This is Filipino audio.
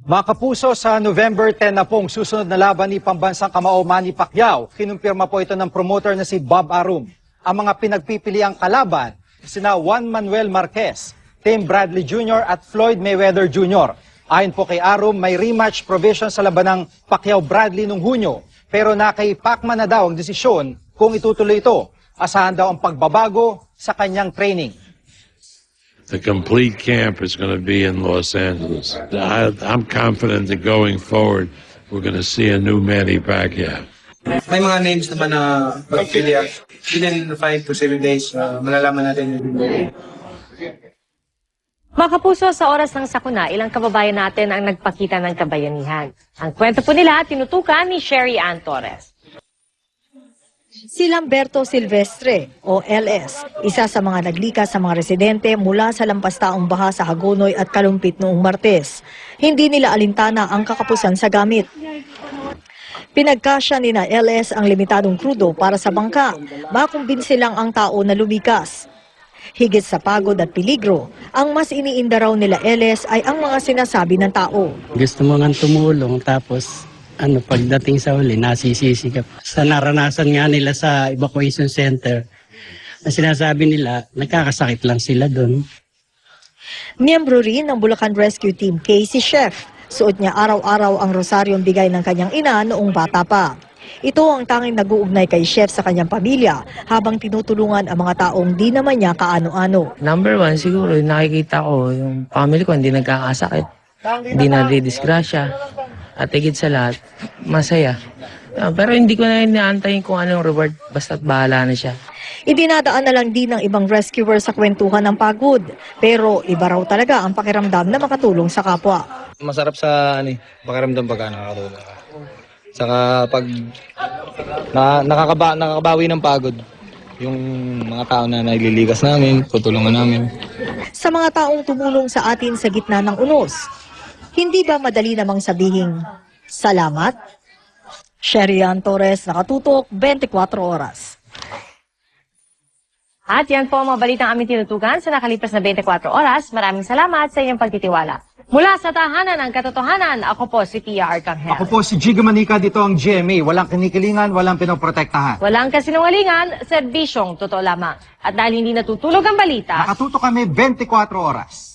Mga kapuso, sa November 10 na pong susunod na laban ni pambansang kamao Manny Pacquiao, kinumpirma po ito ng promoter na si Bob Arum. Ang mga pinagpipiliang kalaban, sina Juan Manuel Marquez, Tim Bradley Jr. at Floyd Mayweather Jr. Ayon po kay Arum, may rematch provision sa laban ng Pacquiao-Bradley noong Hunyo. Pero na kay Pacman na daw ang desisyon kung itutuloy ito. Asahan daw ang pagbabago sa kanyang training. The complete camp is going to be in Los Angeles. I'm confident that going forward, we're going to see a new Manny Pacquiao. May mga names naman na magpili. Within 5 to 7 days, malalaman natin yung Mga kapuso, sa oras ng sakuna, ilang kababayan natin ang nagpakita ng kabayanihan. Ang kwento po nila, tinutukan ni Sherry Ann Torres. Si Lamberto Silvestre o LS, isa sa mga naglikas sa mga residente mula sa lampastaong baha sa Hagonoy at Kalumpit noong Martes. Hindi nila alintana ang kakapusan sa gamit. Pinagkasya ni na LS ang limitadong krudo para sa bangka. Makumbinsi lang ang tao na lumikas. Higit sa pagod at peligro, ang mas iniinda raw nila LS ay ang mga sinasabi ng tao. Gusto mo nga tumulong tapos pagdating sa huli, nasisisi ka. Sa naranasan nga nila sa evacuation center, na sinasabi nila, nagkakasakit lang sila doon. Miyembro rin ng Bulacan Rescue Team K si Chef. Suot niya araw-araw ang rosaryong bigay ng kanyang ina noong bata pa. Ito ang tanging nag-uugnay kay Chef sa kanyang pamilya habang tinutulungan ang mga taong di naman niya kaano-ano. Number one, siguro nakikita ko yung family ko hindi nagkakasakit, hindi nadidisgrasya. At higit sa lahat, masaya. Pero hindi ko na inaantayin kung anong reward, basta't bahala na siya. Idinadaan na lang din ng ibang rescuer sa kwentuhan ng pagod. Pero iba raw talaga ang pakiramdam na makatulong sa kapwa. masarap sa pakiramdam pagka nakakatulong ka. Saka pag nakakabawi ng pagod, yung mga tao na nagliligas namin, tutulungan namin. Sa mga taong tumulong sa atin sa gitna ng unos, hindi ba madali namang sabihin, salamat? Sherry Ann Torres, Nakatutok, 24 Oras. At yan po ang mga balitang aming tinutukan sa nakalipas na 24 oras. Maraming salamat sa inyong pagtitiwala. Mula sa tahanan ng katotohanan, ako po si Pia Arcangel. Ako po si Jiga Manica, dito ang GMA. Walang kinikilingan, walang pinoprotektahan. Walang kasinungalingan, serbisyong totoo lamang. At dahil hindi natutulog ang balita, Nakatutok kami 24 oras.